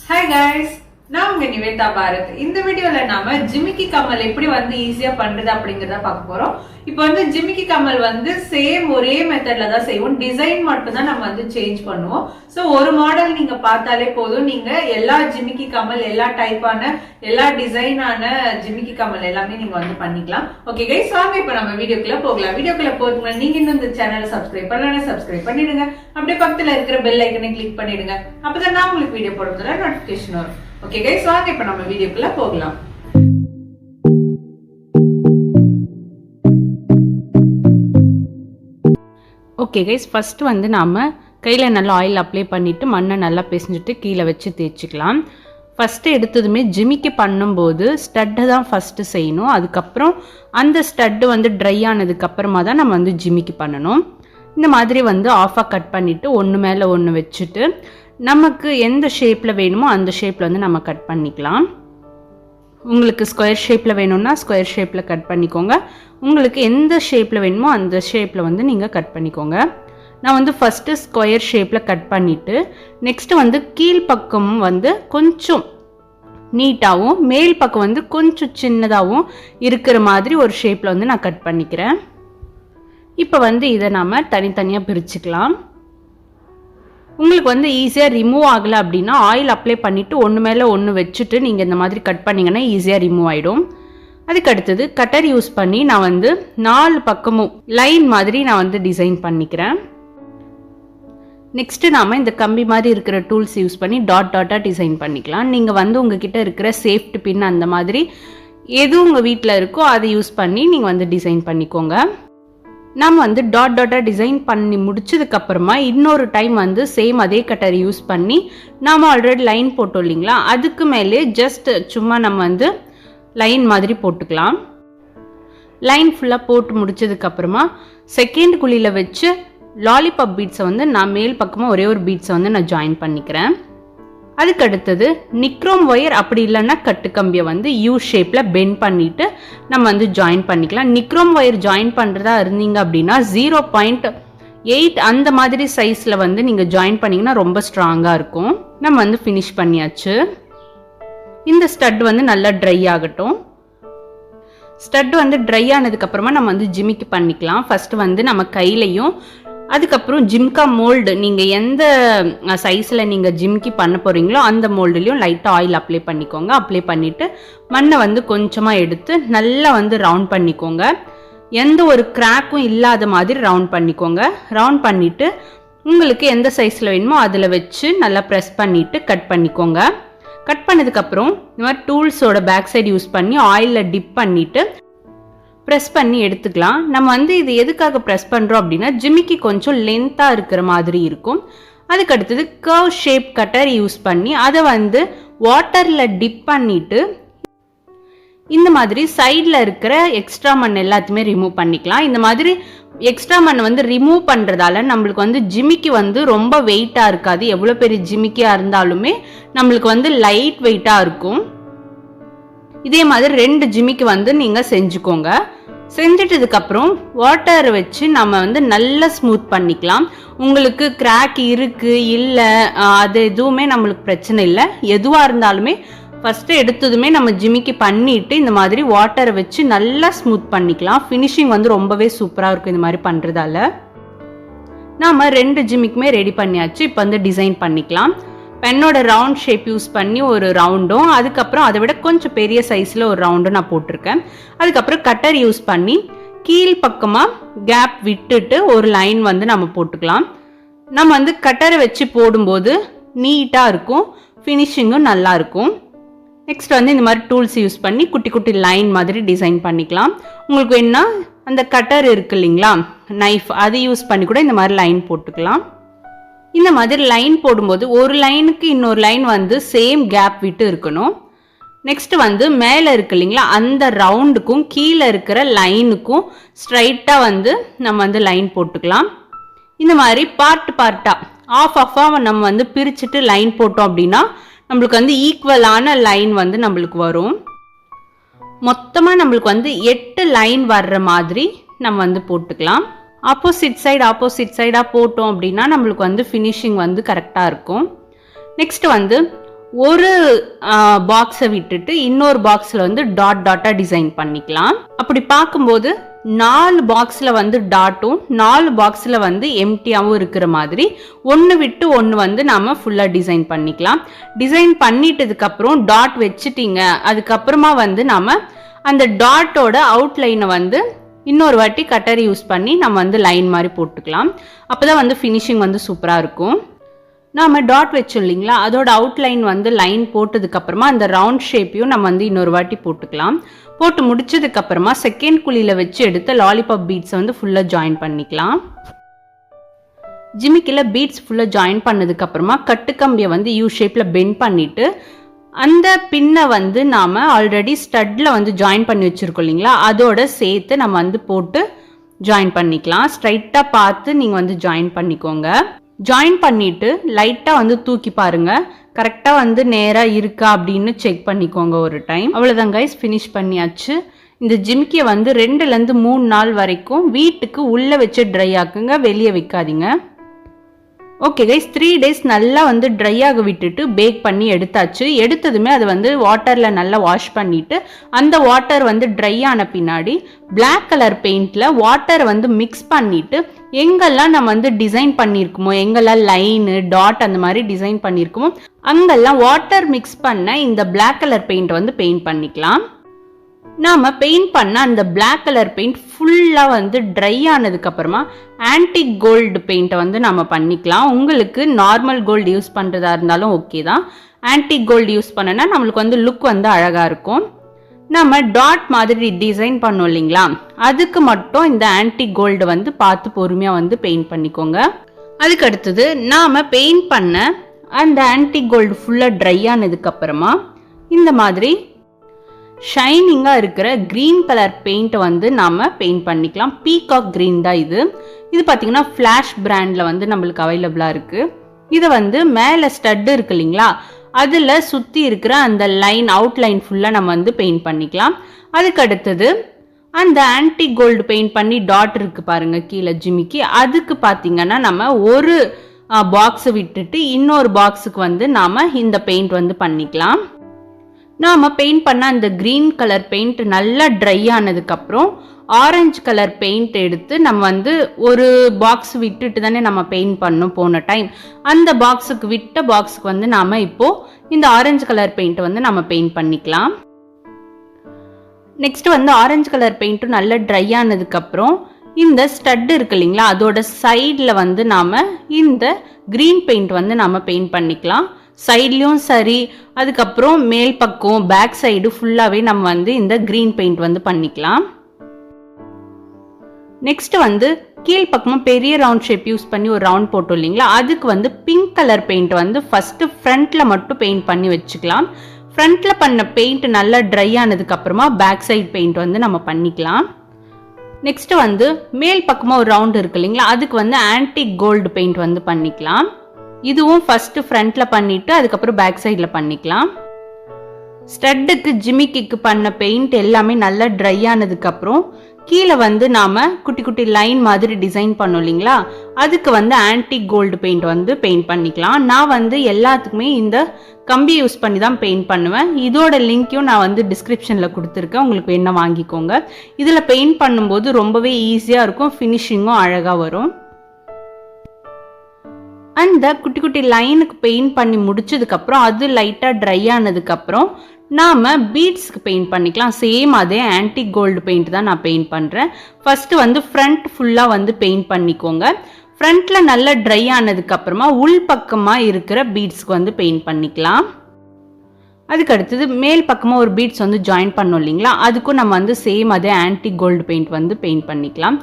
Hi guys, நான் உங்க நிவேதா பாரத். இந்த வீடியோல நாம ஜிமிக்கி கம்மல் எப்படி ஈஸியா பண்றது அப்படிங்கறத பார்க்க போறோம். இப்போ ஜிமிக்கி கம்மல் சேம் ஒரே மெத்தட்ல தான் செய்வோம். டிசைன் மட்டும் தான் நம்ம சேஞ்ச் பண்ணுவோம். சோ ஒரு மாடல் நீங்க பார்த்தாலே போதும். நீங்க எல்லா ஜிமிக்கி கம்மல், எல்லா டைப்பான, எல்லா டிசைனான ஜிமிக்கி கம்மல் எல்லாமே நீங்க பண்ணிக்கலாம். ஓகே கைஸ், வாங்க இப்போ நம்ம வீடியோக்குள்ள போகலாம். வீடியோக்குள்ள போறதுக்கு முன்னாடி நீங்க இன்னும் இந்த சேனலை சப்ஸ்கிரைப் பண்ணலனா சப்ஸ்கிரைப் பண்ணிடுங்க. அப்படியே பக்கத்துல இருக்கிற பெல் ஐகானை கிளிக் பண்ணிடுங்க. அப்பதான் நான் உங்களுக்கு வீடியோ போடுறதுல நோட்டிபிகேஷன் வரும். ஓகே கைஸ், வாங்க இப்போ நம்ம வீடியோக்குள்ள போகலாம். ஓகே கைஸ், ஃபர்ஸ்ட் நாம கையில் நல்லா ஆயில் அப்ளை பண்ணிவிட்டு மண்ணை நல்லா பிசைஞ்சிட்டு கீழே வச்சு தேய்ச்சிக்கலாம். ஃபஸ்ட்டு எடுத்ததுமே ஜிமிக்கி பண்ணும்போது ஸ்டட்டை தான் ஃபஸ்ட்டு செய்யணும். அதுக்கப்புறம் அந்த ஸ்டட்டு ட்ரை ஆனதுக்கப்புறமா தான் நம்ம ஜிமிக்கி பண்ணணும். இந்த மாதிரி ஆஃபாக கட் பண்ணிவிட்டு ஒன்று மேலே ஒன்று வச்சுட்டு நமக்கு எந்த ஷேப்பில் வேணுமோ அந்த ஷேப்பில் நம்ம கட் பண்ணிக்கலாம். உங்களுக்கு ஸ்கொயர் ஷேப்பில் வேணும்னா ஸ்கொயர் ஷேப்பில் கட் பண்ணிக்கோங்க. உங்களுக்கு எந்த ஷேப்பில் வேணுமோ அந்த ஷேப்பில் நீங்கள் கட் பண்ணிக்கோங்க. நான் ஃபஸ்ட்டு ஸ்கொயர் ஷேப்பில் கட் பண்ணிவிட்டு நெக்ஸ்ட்டு கீழ்ப்பக்கம் கொஞ்சம் நீட்டாகவும் மேல் பக்கம் கொஞ்சம் சின்னதாகவும் இருக்கிற மாதிரி ஒரு ஷேப்பில் நான் கட் பண்ணிக்கிறேன். இப்போ இதை நாம் தனித்தனியாக பிரிச்சுக்கலாம். உங்களுக்கு ஈஸியாக ரிமூவ் ஆகலை அப்படின்னா ஆயில் அப்ளை பண்ணிவிட்டு ஒன்று மேலே ஒன்று வச்சுட்டு நீங்கள் இந்த மாதிரி கட் பண்ணிங்கன்னா ஈஸியாக ரிமூவ் ஆகிடும். அதுக்கு அடுத்தது கட்டர் யூஸ் பண்ணி நான் 4 பக்கமும் லைன் மாதிரி நான் டிசைன் பண்ணிக்கிறேன். நெக்ஸ்ட்டு நாம் இந்த கம்பி மாதிரி இருக்கிற டூல்ஸ் யூஸ் பண்ணி டாட்டாக டிசைன் பண்ணிக்கலாம். நீங்கள் உங்ககிட்ட இருக்கிற சேஃப்டி பின் அந்த மாதிரி எது உங்கள் வீட்டில் இருக்கோ அதை யூஸ் பண்ணி நீங்கள் டிசைன் பண்ணிக்கோங்க. நம்ம டாட்டாக டிசைன் பண்ணி முடிச்சதுக்கப்புறமா இன்னொரு டைம் சேம் அதே கட்டர் யூஸ் பண்ணி நாம் ஆல்ரெடி லைன் போட்டோம் இல்லைங்களா, அதுக்கு மேலே ஜஸ்ட் சும்மா நம்ம லைன் மாதிரி போட்டுக்கலாம். லைன் ஃபுல்லாக போட்டு முடிச்சதுக்கப்புறமா செகண்ட் குழியில் வச்சு லாலிபாப் பீட்ஸை நான் மேல் பக்கமாக ஒரே ஒரு பீட்ஸை நான் ஜாயின் பண்ணிக்கிறேன். அதுக்கு அடுத்தது நிக்ரோம் ஒயர் அப்படி இல்லைன்னா கட்டுக்கம்பியை யூ ஷேப்பில் பெண்ட் பண்ணிவிட்டு நம்ம ஜாயின் பண்ணிக்கலாம். நிக்ரோம் ஒயர் ஜாயின் பண்ணுறதா இருந்தீங்க அப்படின்னா 0.8 அந்த மாதிரி சைஸில் நீங்கள் ஜாயின் பண்ணிங்கன்னா ரொம்ப ஸ்ட்ராங்காக இருக்கும். நம்ம ஃபினிஷ் பண்ணியாச்சு. இந்த ஸ்டட் நல்லா ட்ரை ஆகட்டும். ஸ்டட் ட்ரை ஆனதுக்கப்புறமா நம்ம ஜிமிக்கி பண்ணிக்கலாம். ஃபஸ்ட்டு நம்ம கையிலையும் அதுக்கப்புறம் ஜிம்கா மோல்டு நீங்கள் எந்த சைஸில் நீங்கள் ஜிம்கி பண்ண போகிறீங்களோ அந்த மோல்டுலேயும் லைட்டாக ஆயில் அப்ளை பண்ணிக்கோங்க. அப்ளை பண்ணிவிட்டு மண்ணை கொஞ்சமாக எடுத்து நல்லா ரவுண்ட் பண்ணிக்கோங்க. எந்த ஒரு கிராக்கும் இல்லாத மாதிரி ரவுண்ட் பண்ணிக்கோங்க. ரவுண்ட் பண்ணிவிட்டு உங்களுக்கு எந்த சைஸில் வேணுமோ அதில் வச்சு நல்லா ப்ரெஸ் பண்ணிவிட்டு கட் பண்ணிக்கோங்க. கட் பண்ணதுக்கப்புறம் இந்த மாதிரி டூல்ஸோட பேக் சைடு யூஸ் பண்ணி ஆயிலில் டிப் பண்ணிவிட்டு ப்ரெஸ் பண்ணி எடுத்துக்கலாம். நம்ம இது எதுக்காக ப்ரெஸ் பண்ணுறோம் அப்படின்னா ஜிமிக்கி கொஞ்சம் லென்த்தாக இருக்கிற மாதிரி இருக்கும். அதுக்கு அடுத்தது கர்வ் ஷேப் கட்டர் யூஸ் பண்ணி அதை வாட்டரில் டிப் பண்ணிவிட்டு இந்த மாதிரி சைடில் இருக்கிற எக்ஸ்ட்ரா மண் எல்லாத்தையுமே ரிமூவ் பண்ணிக்கலாம். இந்த மாதிரி எக்ஸ்ட்ரா மண் ரிமூவ் பண்ணுறதால நம்மளுக்கு ஜிமிக்கி ரொம்ப வெயிட்டாக இருக்காது. எவ்வளோ பெரிய ஜிமிக்கியாக இருந்தாலுமே நம்மளுக்கு லைட் வெயிட்டாக இருக்கும். இதே மாதிரி 2 ஜிமிக்கு நீங்கள் செஞ்சுக்கோங்க. செஞ்சிட்டதுக்கப்புறம் வாட்டர் வச்சு நம்ம நல்லா ஸ்மூத் பண்ணிக்கலாம். உங்களுக்கு கிராக் இருக்குது இல்லை அது எதுவுமே நம்மளுக்கு பிரச்சனை இல்லை. எதுவாக இருந்தாலுமே ஃபஸ்ட்டு எடுத்ததுமே நம்ம ஜிமிக்கி பண்ணிவிட்டு இந்த மாதிரி வாட்டரை வச்சு நல்லா ஸ்மூத் பண்ணிக்கலாம். ஃபினிஷிங் ரொம்பவே சூப்பராக இருக்கும் இந்த மாதிரி பண்ணுறதால. நாம் 2 ஜிமிக்குமே ரெடி பண்ணியாச்சு. இப்போ டிசைன் பண்ணிக்கலாம். பென்னோட ரவுண்ட் ஷேப் யூஸ் பண்ணி ஒரு ரவுண்டும் அதுக்கப்புறம் அதை விட கொஞ்சம் பெரிய சைஸில் ஒரு ரவுண்டும் நான் போட்டிருக்கேன். அதுக்கப்புறம் கட்டர் யூஸ் பண்ணி கீழ் பக்கமாக கேப் விட்டுட்டு ஒரு லைன் நம்ம போட்டுக்கலாம். நம்ம கட்டரை வச்சு போடும்போது நீட்டாக இருக்கும், ஃபினிஷிங்கும் நல்லா இருக்கும். நெக்ஸ்ட் இந்த மாதிரி டூல்ஸ் யூஸ் பண்ணி குட்டி குட்டி லைன் மாதிரி டிசைன் பண்ணிக்கலாம். உங்களுக்கு வேணுன்னா அந்த கட்டர் இருக்கு இல்லைங்களா, நைஃப், அதை யூஸ் பண்ணி கூட இந்த மாதிரி லைன் போட்டுக்கலாம். இந்த மாதிரி லைன் போடும்போது ஒரு லைனுக்கு இன்னொரு லைன் சேம் கேப் விட்டு இருக்கணும். நெக்ஸ்ட் மேலே இருக்கு இல்லைங்களா, அந்த ரவுண்டுக்கும் கீழே இருக்கிற லைனுக்கும் ஸ்ட்ரைட்டாக நம்ம லைன் போட்டுக்கலாம். இந்த மாதிரி பார்ட்டாக ஆஃபாக நம்ம பிரிச்சுட்டு லைன் போட்டோம் அப்படின்னா நம்மளுக்கு ஈக்குவலான லைன் நம்மளுக்கு வரும். மொத்தமாக நம்மளுக்கு 8 லைன் வர்ற மாதிரி நம்ம போட்டுக்கலாம். ஆப்போசிட் சைடாக போட்டோம் அப்படின்னா நம்மளுக்கு ஃபினிஷிங் கரெக்டாக இருக்கும். நெக்ஸ்ட் ஒரு பாக்ஸை விட்டுட்டு இன்னொரு பாக்ஸில் வந்து டாட் டாட்டாக டிசைன் பண்ணிக்கலாம். அப்படி பார்க்கும்போது 4 பாக்ஸில் வந்து டாட்டும் 4 பாக்ஸில் வந்து எம்டியாகவும் இருக்கிற மாதிரி ஒன்று விட்டு ஒன்று வந்து நாம் ஃபுல்லாக டிசைன் பண்ணிக்கலாம். டிசைன் பண்ணிட்டதுக்கப்புறம் டாட் வச்சுட்டிங்க, அதுக்கப்புறமா வந்து நாம் அந்த டாட்டோட அவுட்லைனை வந்து இன்னொரு வாட்டி கட்டர் யூஸ் பண்ணி நம்ம வந்து லைன் மாதிரி போட்டுக்கலாம். அப்போ தான் வந்து ஃபினிஷிங் வந்து சூப்பராக இருக்கும். நாம் டாட் வச்சோம் இல்லைங்களா, அதோட அவுட்லைன் வந்து லைன் போட்டதுக்கப்புறமா அந்த ரவுண்ட் ஷேப்பையும் நம்ம வந்து இன்னொரு வாட்டி போட்டுக்கலாம். போட்டு முடிச்சதுக்கப்புறமா செகண்ட் குழியில் வச்சு எடுத்த லாலிபாப் பீட்ஸை வந்து ஃபுல்லாக ஜாயின் பண்ணிக்கலாம். ஜிமிக்கில் பீட்ஸ் ஃபுல்லாக ஜாயின் பண்ணதுக்கப்புறமா கட்டுக்கம்பியை வந்து யூ ஷேப்பில் பெண்ட் பண்ணிவிட்டு அந்த பின்னை வந்து நாம் ஆல்ரெடி ஸ்டட்டில் வந்து ஜாயின் பண்ணி வச்சுருக்கோம் இல்லைங்களா, அதோட சேர்த்து நம்ம வந்து போட்டு ஜாயின் பண்ணிக்கலாம். ஸ்ட்ரைட்டாக பார்த்து நீங்கள் வந்து ஜாயின் பண்ணிக்கோங்க. ஜாயின் பண்ணிவிட்டு லைட்டாக வந்து தூக்கி பாருங்கள், கரெக்டாக வந்து நேராக இருக்கா அப்படின்னு செக் பண்ணிக்கோங்க ஒரு டைம். அவ்வளோதான் கைஸ், ஃபினிஷ் பண்ணியாச்சு. இந்த ஜிமிக்கியை வந்து 2லேருந்து 3 நாள் வரைக்கும் வீட்டுக்கு உள்ளே வச்சு ட்ரை ஆக்குங்க, வெளியே வைக்காதீங்க. ஓகே கைஸ், 3 days நல்லா வந்து ட்ரை ஆக விட்டுட்டு பேக் பண்ணி எடுத்தாச்சு. எடுத்ததுமே அதை வந்து வாட்டரில் நல்லா வாஷ் பண்ணிவிட்டு அந்த வாட்டர் வந்து ட்ரை ஆன பின்னாடி பிளாக் கலர் பெயிண்டில் வாட்டரை வந்து மிக்ஸ் பண்ணிவிட்டு எங்கெல்லாம் நம்ம வந்து டிசைன் பண்ணியிருக்குமோ, எங்கெல்லாம் லைனு டாட் அந்த மாதிரி டிசைன் பண்ணியிருக்குமோ அங்கெல்லாம் வாட்டர் மிக்ஸ் பண்ண இந்த பிளாக் கலர் பெயிண்ட் வந்து பெயிண்ட் பண்ணிக்கலாம். நாம் பெயிண்ட் பண்ண அந்த பிளாக் கலர் பெயிண்ட் ஃபுல்லாக வந்து ட்ரை ஆனதுக்கப்புறமா ஆன்டிக் கோல்டு பெயிண்ட்டை வந்து நம்ம பண்ணிக்கலாம். உங்களுக்கு நார்மல் கோல்டு யூஸ் பண்ணுறதா இருந்தாலும் ஓகே தான். ஆன்டிக் கோல்டு யூஸ் பண்ணனா நம்மளுக்கு வந்து லுக் வந்து அழகாக இருக்கும். நம்ம டாட் மாதிரி டிசைன் பண்ணோம் இல்லைங்களா, அதுக்கு மட்டும் இந்த ஆன்டிக் கோல்டு வந்து பார்த்து பொறுமையாக வந்து பெயிண்ட் பண்ணிக்கோங்க. அதுக்கு அடுத்தது நாம் பெயிண்ட் பண்ண அந்த ஆன்டிக் கோல்டு ஃபுல்லாக ட்ரை ஆனதுக்கப்புறமா இந்த மாதிரி ஷைனிங்காக இருக்கிற க்ரீன் கலர் பெயிண்ட்டை வந்து நாம் பெயிண்ட் பண்ணிக்கலாம். பீகாக் க்ரீன் தான் இது. இது பார்த்திங்கன்னா ஃப்ளாஷ் பிராண்டில் வந்து நம்மளுக்கு அவைலபிளாக இருக்குது. இதை வந்து மேலே ஸ்டட்டு இருக்கு இல்லைங்களா, அதில் சுற்றி இருக்கிற அந்த லைன் அவுட்லைன் ஃபுல்லாக நம்ம வந்து பெயிண்ட் பண்ணிக்கலாம். அதுக்கு அடுத்தது அந்த ஆன்டிக் கோல்டு பெயிண்ட் பண்ணி டாட் இருக்குது பாருங்கள் கீழே ஜிமிக்கி, அதுக்கு பார்த்திங்கன்னா நம்ம ஒரு பாக்ஸை விட்டுட்டு இன்னொரு பாக்ஸுக்கு வந்து நாம் இந்த பெயிண்ட் வந்து பண்ணிக்கலாம். நாம் பெயிண்ட் பண்ண அந்த க்ரீன் கலர் பெயிண்ட் நல்லா ட்ரை ஆனதுக்கப்புறம் ஆரஞ்சு கலர் பெயிண்ட் எடுத்து நம்ம வந்து ஒரு பாக்ஸ் விட்டுட்டு தானே நம்ம பெயிண்ட் பண்ணோம் போன டைம், அந்த பாக்ஸுக்கு விட்ட பாக்ஸுக்கு வந்து நாம் இப்போது இந்த ஆரஞ்சு கலர் பெயிண்ட் வந்து நம்ம பெயிண்ட் பண்ணிக்கலாம். நெக்ஸ்ட் வந்து ஆரஞ்சு கலர் பெயிண்ட்டும் நல்லா ட்ரை ஆனதுக்கப்புறம் இந்த ஸ்டட் இருக்கு இல்லைங்களா, அதோட சைடில் வந்து நாம் இந்த க்ரீன் பெயிண்ட் வந்து நம்ம பெயிண்ட் பண்ணிக்கலாம். சைட்லேயும் சரி, அதுக்கப்புறம் மேல் பக்கம் பேக் சைடு ஃபுல்லாகவே நம்ம வந்து இந்த க்ரீன் பெயிண்ட் வந்து பண்ணிக்கலாம். நெக்ஸ்ட் வந்து கீழ் பக்கமாக பெரிய ரவுண்ட் ஷேப் யூஸ் பண்ணி ஒரு ரவுண்ட் போட்டோம் இல்லைங்களா, அதுக்கு வந்து பிங்க் கலர் பெயிண்ட் வந்து ஃபஸ்ட்டு ஃப்ரண்ட்டில் மட்டும் பெயிண்ட் பண்ணி வச்சுக்கலாம். ஃப்ரண்ட்டில் பண்ண பெயிண்ட் நல்லா ட்ரை ஆனதுக்கப்புறமா பேக் சைடு பெயிண்ட் வந்து நம்ம பண்ணிக்கலாம். நெக்ஸ்ட் வந்து மேல் பக்கமாக ஒரு ரவுண்ட் இருக்கு இல்லைங்களா, அதுக்கு வந்து ஆன்டிக் கோல்டு பெயிண்ட் வந்து பண்ணிக்கலாம். இதுவும் ஃபஸ்ட்டு ஃப்ரண்ட்டில் பண்ணிவிட்டு அதுக்கப்புறம் பேக் சைடில் பண்ணிக்கலாம். ஸ்டட்டுக்கு ஜிமிக்கிக்கு பண்ண பெயிண்ட் எல்லாமே நல்லா ட்ரை ஆனதுக்கப்புறம் கீழே வந்து நாம் குட்டி குட்டி லைன் மாதிரி டிசைன் பண்ணோம் இல்லைங்களா, அதுக்கு வந்து ஆன்டிக் கோல்டு பெயிண்ட் வந்து பெயிண்ட் பண்ணிக்கலாம். நான் வந்து எல்லாத்துக்குமே இந்த கம்பி யூஸ் பண்ணி தான் பெயிண்ட் பண்ணுவேன். இதோட லிங்க்கையும் நான் வந்து டிஸ்கிரிப்ஷனில் கொடுத்துருக்கேன், உங்களுக்கு வேணால் வாங்கிக்கோங்க. இதில் பெயிண்ட் பண்ணும்போது ரொம்பவே ஈஸியாக இருக்கும், ஃபினிஷிங்கும் அழகாக வரும். அந்த குட்டி குட்டி லைனுக்கு பெயிண்ட் பண்ணி முடிச்சதுக்கப்புறம் அது லைட்டாக ட்ரை ஆனதுக்கப்புறம் நாம் பீட்ஸ்க்கு பெயிண்ட் பண்ணிக்கலாம். சேம் அதே ஆன்டிக் கோல்டு பெயிண்ட் தான் நான் பெயிண்ட் பண்ணுறேன். ஃபஸ்ட்டு வந்து ஃப்ரண்ட் ஃபுல்லாக வந்து பெயிண்ட் பண்ணிக்கோங்க. ஃப்ரண்ட்டில் நல்லா ட்ரை ஆனதுக்கப்புறமா உள் பக்கமாக இருக்கிற பீட்ஸ்க்கு வந்து பெயிண்ட் பண்ணிக்கலாம். அதுக்கு அடுத்தது மேல் பக்கமாக ஒரு பீட்ஸ் வந்து ஜாயின் பண்ணோம் இல்லைங்களா, அதுக்கும் நம்ம வந்து சேம் அதே ஆன்டிக் கோல்டு பெயிண்ட் வந்து பெயிண்ட் பண்ணிக்கலாம்.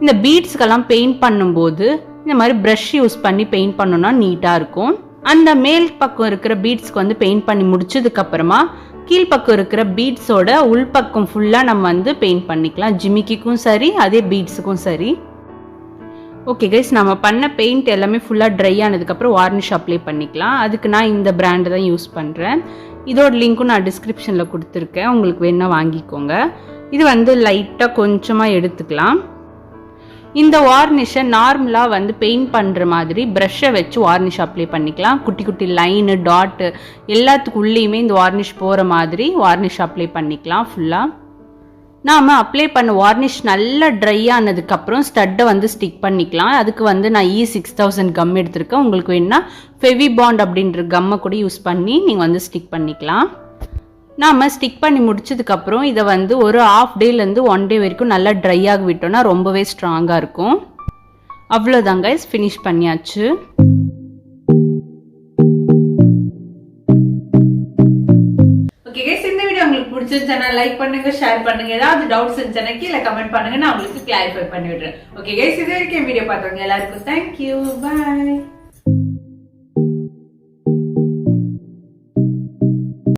இந்த பீட்ஸ்க்கெல்லாம் பெயிண்ட் பண்ணும்போது இந்த மாதிரி ப்ரஷ் யூஸ் பண்ணி பெயிண்ட் பண்ணோன்னா நீட்டாக இருக்கும். அந்த மேல் பக்கம் இருக்கிற பீட்ஸ்க்கு வந்து பெயிண்ட் பண்ணி முடிச்சதுக்கப்புறமா கீழ்ப்பக்கம் இருக்கிற பீட்ஸோட உள்பக்கம் ஃபுல்லாக நம்ம வந்து பெயிண்ட் பண்ணிக்கலாம். ஜிமிக்கிக்கும் சரி, அதே பீட்ஸுக்கும் சரி. ஓகே கைஸ், நம்ம பண்ண பெயிண்ட் எல்லாமே ஃபுல்லாக ட்ரை ஆனதுக்கப்புறம் வார்னிஷ் அப்ளை பண்ணிக்கலாம். அதுக்கு நான் இந்த பிராண்டு தான் யூஸ் பண்ணுறேன். இதோட லிங்க்கும் நான் டிஸ்கிரிப்ஷனில் கொடுத்துருக்கேன், உங்களுக்கு வேணால் வாங்கிக்கோங்க. இது வந்து லைட்டாக கொஞ்சமாக எடுத்துக்கலாம். இந்த வார்னிஷை நார்மலாக வந்து பெயிண்ட் பண்ணுற மாதிரி ப்ரஷ்ஷை வச்சு வார்னிஷ் அப்ளை பண்ணிக்கலாம். குட்டி குட்டி லைனு டாட்டு எல்லாத்துக்குள்ளேயுமே இந்த வார்னிஷ் போகிற மாதிரி வார்னிஷ் அப்ளை பண்ணிக்கலாம். ஃபுல்லாக நாம் அப்ளை பண்ண வார்னிஷ் நல்லா ட்ரை ஆனதுக்கப்புறம் ஸ்டட்டை வந்து ஸ்டிக் பண்ணிக்கலாம். அதுக்கு வந்து நான் E6000 கம் எடுத்திருக்கேன். உங்களுக்கு வேணுன்னா ஃபெவிபாண்ட் அப்படின்ற கம்மை கூட யூஸ் பண்ணி நீங்கள் வந்து ஸ்டிக் பண்ணிக்கலாம். நாம் ஸ்டிக் பண்ணி முடிச்சதுக்கப்புறம் இதை வந்து ஒரு ½ டேலேருந்து 1 டே வரைக்கும் நல்லா ட்ரை ஆகி விட்டோம்னா ரொம்பவே ஸ்ட்ராங்காக இருக்கும். அவ்வளோதாங்க, ஃபினிஷ் பண்ணியாச்சு. ஓகே கைஸ், இந்த வீடியோ உங்களுக்கு பிடிச்சிருந்துச்சுன்னா லைக் பண்ணுங்க, ஷேர் பண்ணுங்க. ஏதாவது டவுட்ஸ் இருந்துச்சுன்னா கீழே கமெண்ட் பண்ணுங்க, நான் உங்களுக்கு கிளாரிஃபை பண்ணி விடுறேன். ஓகே கைஸ், இது வரைக்கும் வீடியோ பார்த்தவங்க எல்லாருக்கும் தேங்க்யூ, பாய்.